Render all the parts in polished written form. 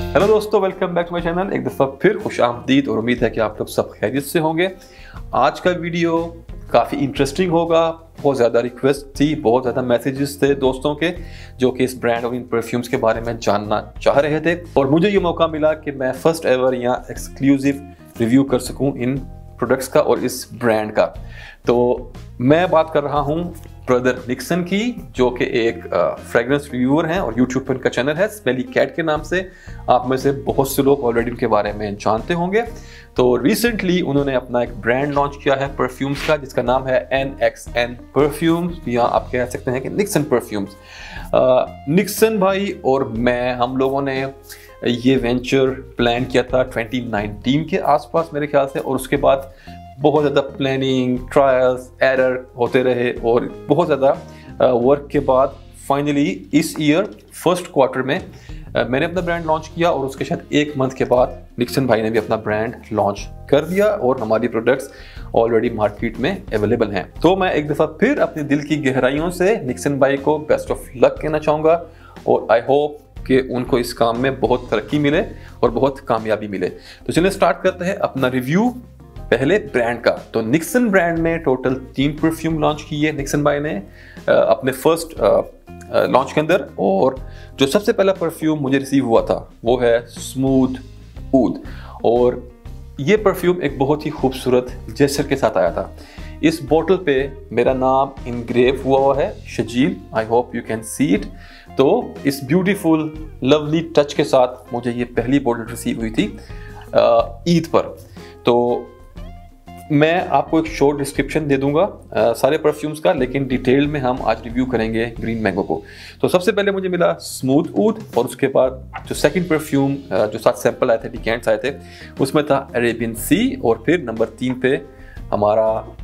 Hello दोस्तों, welcome back to my channel. एक दफ़ा फिर खुश आमदीद और उम्मीद है कि आप लोग सब खैरियत से होंगे। आज का वीडियो काफ़ी इंटरेस्टिंग होगा। बहुत ज़्यादा रिक्वेस्ट थी, बहुत ज़्यादा मैसेजेस थे दोस्तों के जो कि इस ब्रांड और इन परफ्यूम्स के बारे में जानना चाह रहे थे और मुझे ये मौका मिला कि मैं फर्स्ट एवर यहाँ एक्सक्लूसिव रिव्यू कर सकूँ इन प्रोडक्ट्स का और इस ब्रांड का। तो मैं बात कर रहा हूँ ब्रदर निक्सन की, जो कि एक फ्रेगरेंस रिव्यूअर हैं और यूट्यूब पर उनका चैनल है स्मेली कैट के नाम से। आप में से बहुत से लोग ऑलरेडी उनके बारे में जानते होंगे। तो रिसेंटली उन्होंने अपना एक ब्रांड लॉन्च किया है परफ्यूम्स का, जिसका नाम है NXN परफ्यूम्स, या आप कह सकते हैं कि निक्सन परफ्यूम्स। निक्सन भाई और मैं, हम लोगों ने ये वेंचर प्लान किया था 2019 के आसपास मेरे ख्याल से, और उसके बाद बहुत ज़्यादा प्लानिंग, ट्रायल्स, एरर होते रहे और बहुत ज़्यादा वर्क के बाद फाइनली इस ईयर फर्स्ट क्वार्टर में मैंने अपना ब्रांड लॉन्च किया और उसके शायद एक मंथ के बाद निक्सन भाई ने भी अपना ब्रांड लॉन्च कर दिया और हमारी प्रोडक्ट्स ऑलरेडी मार्केट में अवेलेबल हैं। तो मैं एक दफ़ा फिर अपने दिल की गहराइयों से निक्सन भाई को बेस्ट ऑफ लक कहना चाहूँगा और आई होप कि उनको इस काम में बहुत तरक्की मिले और बहुत कामयाबी मिले। तो चलिए स्टार्ट करते हैं अपना रिव्यू पहले ब्रांड का। तो निक्सन ब्रांड में टोटल 3 परफ्यूम लॉन्च किए निक्सन भाई ने अपने फर्स्ट लॉन्च के अंदर, और जो सबसे पहला परफ्यूम मुझे रिसीव हुआ था वो है स्मूथ ऊद, और ये परफ्यूम एक बहुत ही खूबसूरत जेस्चर के साथ आया था। इस बोतल पे मेरा नाम इनग्रेव हुआ है, Shajeel. I hope you can see it. तो इस ब्यूटीफुल लवली टच के साथ मुझे ये पहली बोतल रिसीव हुई थी ईद पर। तो मैं आपको एक शॉर्ट डिस्क्रिप्शन दे दूंगा सारे परफ्यूम्स का, लेकिन डिटेल में हम आज रिव्यू करेंगे ग्रीन मैंगो को। तो सबसे पहले मुझे मिला स्मूथ ऊद, और उसके बाद जो सेकंड परफ्यूम जो 7 सैंपल आए थे, डिकेंट्स आए थे, उसमें था अरेबियन सी, और फिर नंबर 3 पे हमारा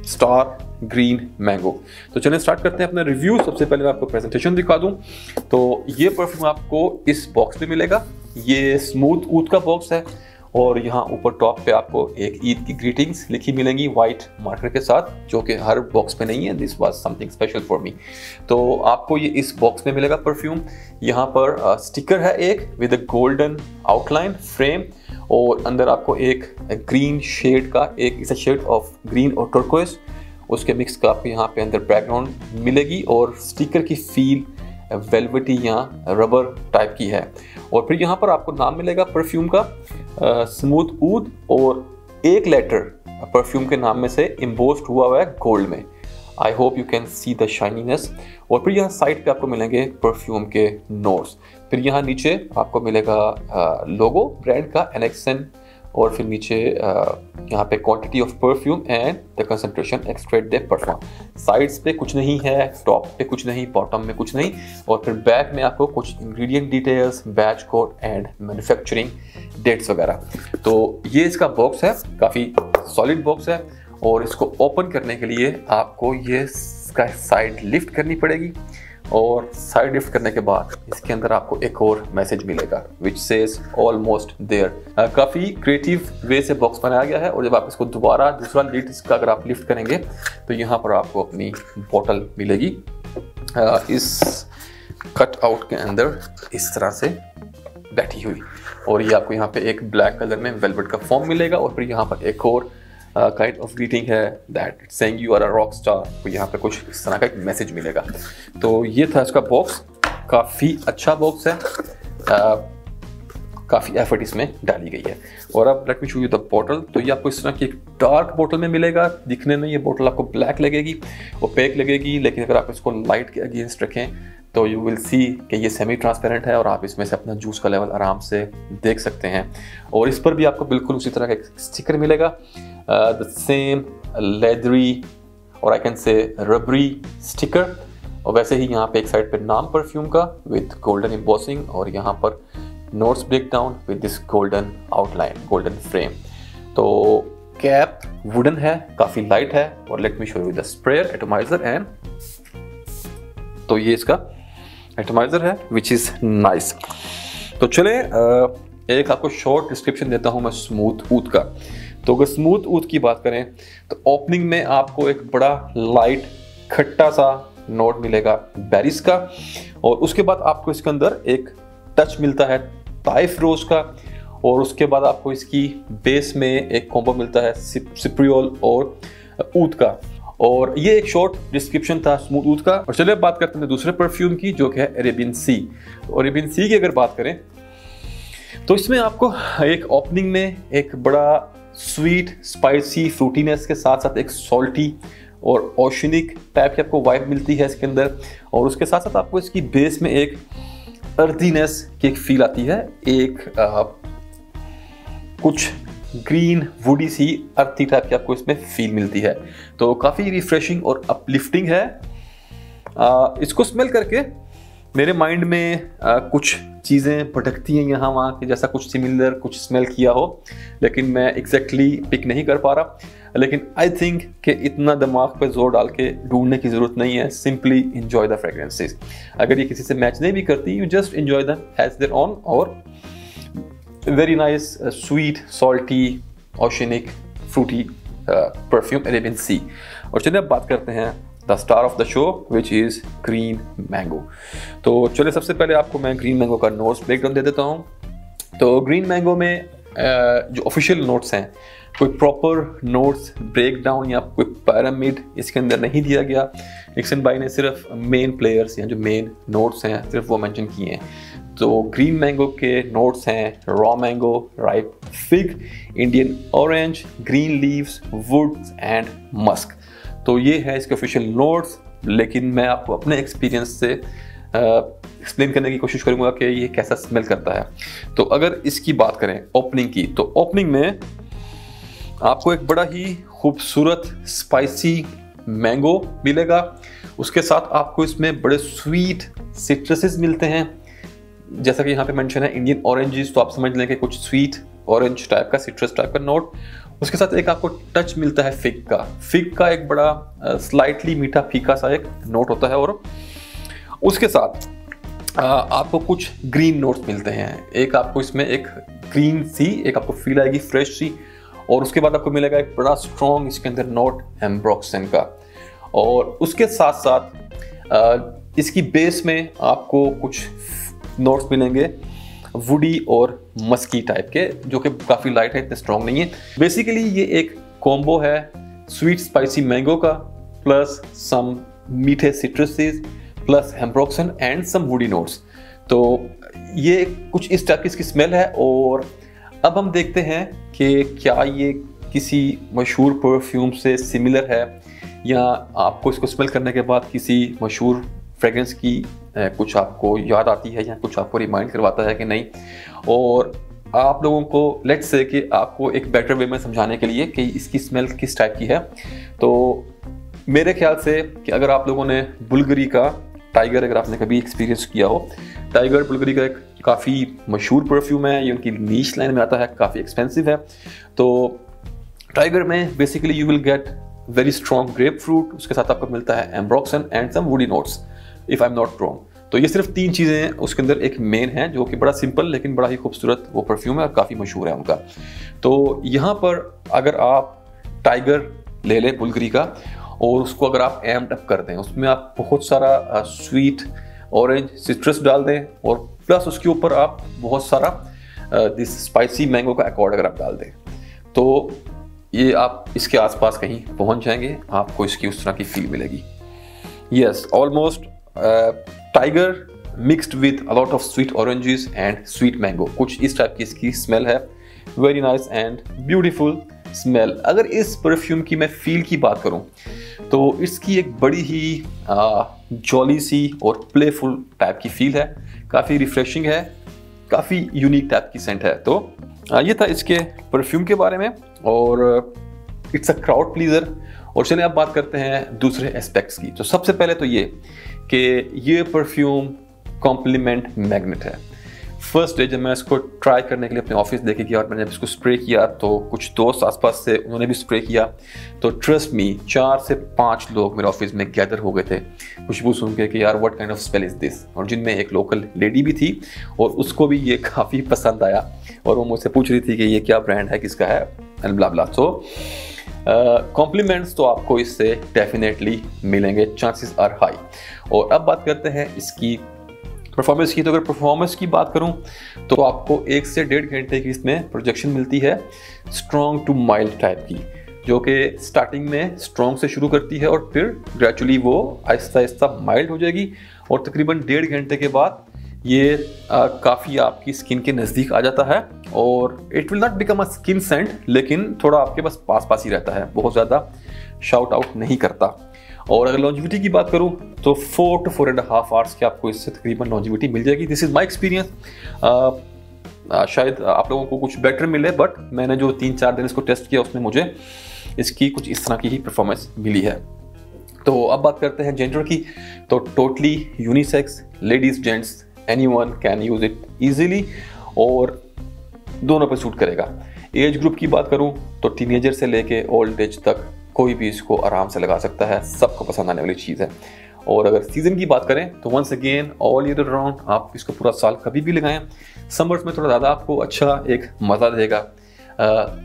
स्टार ग्रीन मैंगो। तो चलिए स्टार्ट करते हैं अपना रिव्यू। सबसे पहले मैं आपको प्रेजेंटेशन दिखा दूं। तो ये परफ्यूम आपको इस बॉक्स में मिलेगा। ये स्मूथ ऊद का बॉक्स है और यहाँ ऊपर टॉप पे आपको एक ईद की ग्रीटिंग्स लिखी मिलेंगी वाइट मार्कर के साथ, जो कि हर बॉक्स पे नहीं है। This was something special for me. तो आपको ये इस बॉक्स में मिलेगा परफ्यूम। यहाँ पर स्टिकर है एक with a golden outline frame, और अंदर आपको एक ग्रीन शेड का, एक इस शेड ऑफ ग्रीन और टर्कोइज, उसके मिक्स का आपको यहाँ पे अंदर बैकग्राउंड मिलेगी, और स्टिकर की फील वेलवेटी यहाँ रबर टाइप की है। और फिर यहाँ पर आपको नाम मिलेगा परफ्यूम का स्मूथ ऊद, और एक लेटर परफ्यूम के नाम में से इम्बोस्ड हुआ है गोल्ड में। I hope you can see the shininess. और फिर यहाँ साइड पे आपको मिलेंगे परफ्यूम के नोट्स। फिर यहाँ नीचे आपको मिलेगा लोगो ब्रांड का NXN, और फिर नीचे यहाँ पे quantity of perfume and the concentration extract they perfume. Sides पे कुछ नहीं है, टॉप पे कुछ नहीं, बॉटम में कुछ नहीं, और फिर बैक में आपको कुछ ingredient details, batch code and manufacturing dates वगैरह। तो ये इसका बॉक्स है, काफ़ी सॉलिड बॉक्स है, और इसको ओपन करने के लिए आपको ये इसका साइड लिफ्ट करनी पड़ेगी, और साइड लिफ्ट करने के बाद इसके अंदर आपको एक और मैसेज मिलेगा विच सेज ऑलमोस्ट देयर। काफ़ी क्रिएटिव वे से बॉक्स बनाया गया है, और जब आप इसको दोबारा दूसरा लीड इसका अगर आप लिफ्ट करेंगे तो यहाँ पर आपको अपनी बोतल मिलेगी इस कट आउट के अंदर इस तरह से बैठी हुई, और ये आपको यहाँ पे एक ब्लैक कलर में वेलवेट का फॉर्म मिलेगा, और फिर यहाँ पर एक और काइंड ऑफ ग्रीटिंग है that saying you are a rock star. तो यहाँ पे कुछ इस तरह का एक मैसेज मिलेगा। तो ये था इसका बॉक्स। काफ़ी अच्छा बॉक्स है, काफ़ी एफर्ट इसमें डाली गई है। और अब late me show you the बोतल। तो ये आपको इस तरह की एक डार्क बोतल में मिलेगा। दिखने में ये बोतल आपको ब्लैक लगेगी, ओपेक लगेगी, लेकिन अगर आप इसको लाइट के अगेंस्ट रखें तो यू विल सी कि ये सेमी ट्रांसपेरेंट है, और आप इसमें से अपना जूस का लेवल आराम से देख सकते हैं। और इस पर भी आपको बिल्कुल उसी तरह का एक स्टिकर मिलेगा, द सेम लेदरी और I can say rubbery sticker, और वैसे ही यहाँ पे एक साइड पे नाम परफ्यूम का विद गोल्डन एम्बॉसिंग, और यहाँ पर notes break down with this golden outline, golden frame. तो कैप वुडन है, काफ़ी लाइट है, और let me show you the sprayer atomiser and तो ये इसका एटमाइजर है विच इज़ नाइस। तो चले एक आपको शॉर्ट डिस्क्रिप्शन देता हूँ मैं स्मूथ ऊद का। तो अगर स्मूथ ऊद की बात करें तो ओपनिंग में आपको एक बड़ा लाइट खट्टा सा नोट मिलेगा बेरीज का, और उसके बाद आपको इसके अंदर एक टच मिलता है ताइफ रोज का, और उसके बाद आपको इसकी बेस में एक कॉम्बो मिलता है सिप्रियोल और ऊद का, और ये एक शॉर्ट डिस्क्रिप्शन था स्मूथ ऊद का। और चलिए बात करते हैं दूसरे परफ्यूम की जो कि है अरेबियन सी। तो अरेबियन सी की अगर बात करें तो इसमें आपको एक ओपनिंग में एक बड़ा स्वीट स्पाइसी फ्रूटीनेस के साथ साथ एक सॉल्टी और ओशनिक टाइप की आपको वाइब मिलती है इसके अंदर, और उसके साथ साथ आपको इसकी बेस में एक अर्दीनेस की एक फील आती है, एक कुछ ग्रीन वुडी सी अर्थी टाइप की आपको इसमें फील मिलती है। तो काफ़ी रिफ्रेशिंग और अपलिफ्टिंग है। इसको स्मेल करके मेरे माइंड में कुछ चीज़ें भटकती हैं यहाँ वहाँ कि जैसा कुछ सिमिलर कुछ स्मेल किया हो, लेकिन मैं एग्जैक्टली पिक नहीं कर पा रहा। लेकिन आई थिंक कि इतना दिमाग पे जोर डाल के ढूंढने की ज़रूरत नहीं है, सिंपली इंजॉय द फ्रेग्रेंसेस। अगर ये किसी से मैच नहीं भी करती, you just enjoy the edge there on, और very nice sweet salty oceanic fruity perfume Arabian sea. और चलिए अब बात करते हैं the star of the show which is green mango. तो चलिए सबसे पहले आपको मैं ग्रीन मैंगो का नोट्स ब्रेकडाउन दे देता हूँ। तो ग्रीन मैंगो में जो ऑफिशियल नोट्स हैं, कोई प्रॉपर नोट्स ब्रेकडाउन या कोई पैरामिड इसके अंदर नहीं दिया गया। निक्सन भाई ने सिर्फ मेन प्लेयर्स या जो मेन नोट्स हैं सिर्फ वो मेंशन किए हैं। तो ग्रीन मैंगो के नोट्स हैं raw mango, ripe fig, Indian orange, green leaves, woods and musk. तो ये है इसके ऑफिशियल नोट्स, लेकिन मैं आपको अपने एक्सपीरियंस से एक्सप्लेन करने की कोशिश करूंगा कि ये कैसा स्मेल करता है। तो अगर इसकी बात करें ओपनिंग की, तो ओपनिंग में आपको एक बड़ा ही खूबसूरत स्पाइसी मैंगो मिलेगा। उसके साथ आपको इसमें बड़े स्वीट सिट्रसेस मिलते हैं, जैसा कि यहाँ पे मेंशन है इंडियन ऑरेंजेस, तो आप समझ लें कि कुछ स्वीट ऑरेंज टाइप का सिट्रस टाइप का नोट। उसके साथ एक आपको टच मिलता है फिग का। फिग का एक बड़ा स्लाइटली मीठा फीका सा एक नोट होता है, और उसके साथ आपको कुछ ग्रीन नोट्स मिलते हैं। एक आपको इसमें एक ग्रीन सी एक आपको फील आएगी फ्रेश सी, और उसके बाद आपको मिलेगा एक बड़ा स्ट्रॉन्ग इसके अंदर नोट एम्ब्रोक्सन का। और उसके साथ साथ इसकी बेस में आपको कुछ नोट्स मिलेंगे वुडी और मस्की टाइप के, जो कि काफ़ी लाइट है, इतने स्ट्रॉन्ग नहीं है। बेसिकली ये एक कॉम्बो है स्वीट स्पाइसी मैंगो का प्लस सम मीठे citruses plus ambroxan and some woody notes. तो ये कुछ इस टाइप की इसकी स्मेल है। और अब हम देखते हैं कि क्या ये किसी मशहूर परफ्यूम से सिमिलर है, या आपको इसको स्मेल करने के बाद किसी मशहूर फ्रेग्रेंस की कुछ आपको याद आती है या कुछ आपको रिमाइंड करवाता है कि नहीं। और आप लोगों को लेट्स से कि आपको एक बेटर वे में समझाने के लिए कि इसकी स्मेल किस टाइप की है, तो मेरे ख्याल से कि अगर आप लोगों ने बुल्गारी का टाइगर अगर आपने कभी एक्सपीरियंस किया हो, टाइगर बुल्गारी का एक काफ़ी मशहूर परफ्यूम है, ये उनकी नीश लाइन में आता है, काफ़ी एक्सपेंसिव है। तो टाइगर में basically you will get very strong grapefruit, उसके साथ आपको मिलता है ambroxan and some woody notes if I am not wrong. तो ये सिर्फ 3 चीज़ें हैं, उसके अंदर एक मेन है जो कि बड़ा सिंपल लेकिन बड़ा ही खूबसूरत वो परफ्यूम है और काफ़ी मशहूर है उनका। तो यहाँ पर अगर आप टाइगर ले लें बुल्गारी का, और उसको अगर आप एम्ड अप कर दें, उसमें आप बहुत सारा स्वीट ऑरेंज सिट्रस डाल दें, और प्लस उसके ऊपर आप बहुत सारा दिस स्पाइसी मैंगो का अकॉर्ड अगर आप डाल दें, तो ये आप इसके आसपास कहीं पहुंच जाएंगे, आपको इसकी उस तरह की फील मिलेगी। Yes, almost tiger mixed with a lot of sweet oranges and sweet mango, कुछ इस टाइप की इसकी स्मेल है। Very nice and beautiful smell. अगर इस परफ्यूम की मैं फील की बात करूं तो इसकी एक बड़ी ही जॉली सी और प्लेफुल टाइप की फील है, काफ़ी रिफ्रेशिंग है, काफ़ी यूनिक टाइप की सेंट है। तो ये था इसके परफ्यूम के बारे में, और इट्स अ क्राउड प्लीजर। और चलिए अब बात करते हैं दूसरे एस्पेक्ट्स की। तो सबसे पहले तो ये कि ये परफ्यूम कॉम्प्लीमेंट मैग्नेट है। फर्स्ट डे जब मैं इसको ट्राई करने के लिए अपने ऑफिस लेके गया और मैंने जब इसको स्प्रे किया, तो कुछ दोस्त आसपास से उन्होंने भी स्प्रे किया, तो ट्रस्ट मी 4 से 5 लोग मेरे ऑफिस में गैदर हो गए थे खुशबू सुन के कि यार what kind of smell is this. और जिनमें एक लोकल लेडी भी थी और उसको भी ये काफ़ी पसंद आया, और वो मुझसे पूछ रही थी कि ये क्या ब्रांड है, किसका है, and blah blah. So compliments तो आपको इससे डेफिनेटली मिलेंगे, चांसेस आर हाई। और अब बात करते हैं इसकी परफॉर्मेंस की, तो अगर परफॉर्मेंस की बात करूं तो आपको 1 से 1.5 घंटे की इसमें प्रोजेक्शन मिलती है स्ट्रॉन्ग टू माइल्ड टाइप की, जो कि स्टार्टिंग में स्ट्रॉन्ग से शुरू करती है और फिर ग्रेजुअली वो आहिस्ता आहिस्ता माइल्ड हो जाएगी और तकरीबन 1.5 घंटे के बाद ये काफ़ी आपकी स्किन के नज़दीक आ जाता है और it will not become a skin scent, लेकिन थोड़ा आपके पास पास ही रहता है, बहुत ज़्यादा शाउट आउट नहीं करता। और अगर लॉन्जिविटी की बात करूं तो 4 to 4.5 आवर्स की आपको इससे तकरीबन लॉन्जिविटी मिल जाएगी। This is my experience. शायद आप लोगों को कुछ बेटर मिले, बट मैंने जो 3-4 दिन इसको टेस्ट किया उसमें मुझे इसकी कुछ इस तरह की ही परफॉर्मेंस मिली है। तो अब बात करते हैं जेंडर की, तो totally unisex, ladies gents, anyone can use it easily और दोनों पे सूट करेगा। एज ग्रुप की बात करूं तो टीनेजर से लेके ओल्ड एज तक कोई भी इसको आराम से लगा सकता है, सबको पसंद आने वाली चीज़ है। और अगर सीजन की बात करें तो once again all year round आप इसको पूरा साल कभी भी लगाएं। समर्स में थोड़ा ज़्यादा आपको अच्छा एक मज़ा देगा,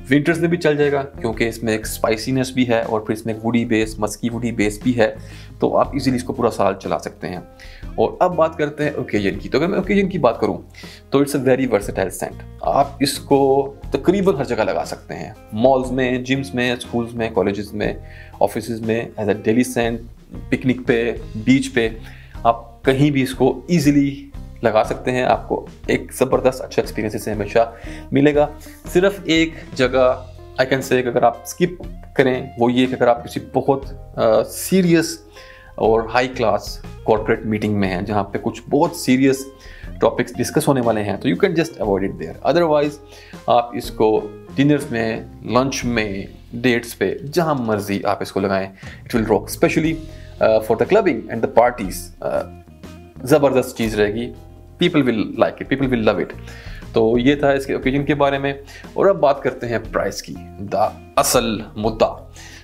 विंटर्स में भी चल जाएगा क्योंकि इसमें एक स्पाइसीनेस भी है और फिर इसमें एक woody base, musky woody base भी है, तो आप इजीली इसको पूरा साल चला सकते हैं। और अब बात करते हैं ओकेजन की, तो अगर मैं ओकेजन की बात करूं तो it's a very versatile scent. आप इसको तकरीबन हर जगह लगा सकते हैं, मॉल्स में, जिम्स में, स्कूल्स में, कॉलेजेस में, ऑफिस में, as a daily scent, picnic पे, बीच पे, आप कहीं भी इसको ईजिली लगा सकते हैं। आपको एक ज़बरदस्त अच्छा एक्सपीरियंस इससे हमेशा मिलेगा। सिर्फ एक जगह आई कैन से अगर आप स्किप करें वो ये कि अगर आप किसी बहुत सीरियस और हाई क्लास कॉर्पोरेट मीटिंग में हैं जहाँ पे कुछ बहुत सीरियस टॉपिक्स डिस्कस होने वाले हैं, तो you can just avoid it there. Otherwise आप इसको डिनर्स में, लंच में, डेट्स पे, जहाँ मर्जी आप इसको लगाएं, it will rock. Specially for the clubbing and the parties ज़बरदस्त चीज़ रहेगी। People will like it, people will love it. तो ये था इसके ओकेजन के बारे में। और अब बात करते हैं प्राइस की, द असल मुद्दा।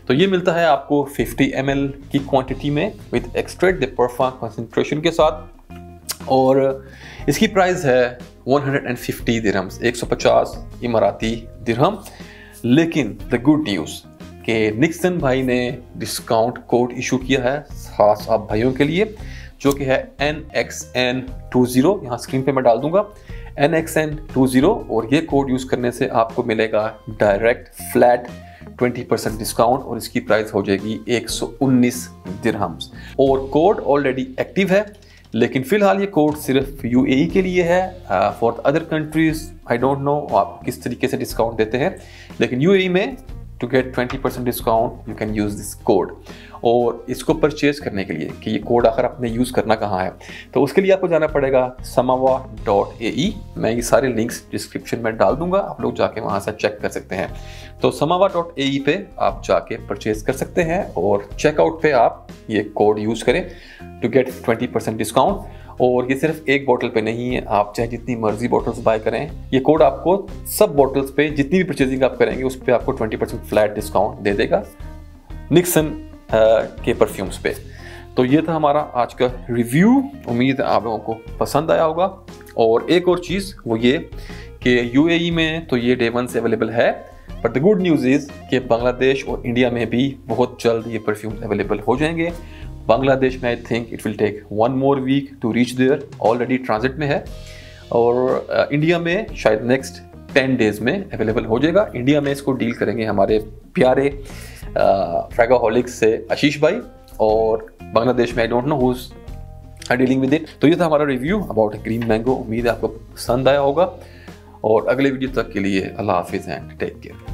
तो ये मिलता है आपको 50 ml की क्वांटिटी में with extract the perform concentration के साथ, और इसकी प्राइस है 150 दिरहम्स, 150 इमाराती दिरहम। लेकिन द गुड न्यूज़ कि निक्सन भाई ने डिस्काउंट कोड इशू किया है खास आप भाइयों के लिए, जो कि है NXN20। यहाँ स्क्रीन पे मैं डाल दूंगा NXN20, और ये कोड यूज़ करने से आपको मिलेगा डायरेक्ट फ्लैट 20% डिस्काउंट और इसकी प्राइस हो जाएगी 119 दिरहम्स। और कोड ऑलरेडी एक्टिव है, लेकिन फिलहाल ये कोड सिर्फ UAE के लिए है। For other countries I don't no आप किस तरीके से डिस्काउंट देते हैं, लेकिन UAE में to get 20% discount you can use this code. और इसको परचेज करने के लिए कि ये कोड आखिर आपने यूज़ करना कहाँ है, तो उसके लिए आपको जाना पड़ेगा samawa.ae। मैं ये सारे लिंक्स डिस्क्रिप्शन में डाल दूंगा, आप लोग जाके वहाँ से चेक कर सकते हैं। तो samawa.ae पे आप जाके परचेज कर सकते हैं और चेकआउट पे आप ये कोड यूज़ करें टू गेट 20% डिस्काउंट। और ये सिर्फ एक बोतल पे नहीं है, आप चाहे जितनी मर्जी बोतल्स बाय करें, ये कोड आपको सब बोतल्स पे जितनी भी परचेजिंग आप करेंगे उस पर आपको 20% फ्लैट डिस्काउंट दे देगा निक्सन के परफ्यूम्स पे। तो ये था हमारा आज का रिव्यू, उम्मीद है आप लोगों को पसंद आया होगा। और एक और चीज़ वो ये कि UAE में तो ये Day 1 से अवेलेबल है, but the good news is कि बांग्लादेश और इंडिया में भी बहुत जल्द ये परफ्यूम अवेलेबल हो जाएंगे। बांग्लादेश में I think it will take 1 more week to reach there, already transit में है। और इंडिया में शायद नेक्स्ट 10 days में अवेलेबल हो जाएगा। इंडिया में इसको डील करेंगे हमारे प्यारे फ्रैगोहॉलिक्स से आशीष भाई, और बांग्लादेश में I don't know who's dealing with it. तो ये था हमारा रिव्यू अबाउट ग्रीन मैंगो। उम्मीद है आपको पसंद आया होगा, और अगले वीडियो तक के लिए अल्लाह हाफिज़ एंड टेक केयर।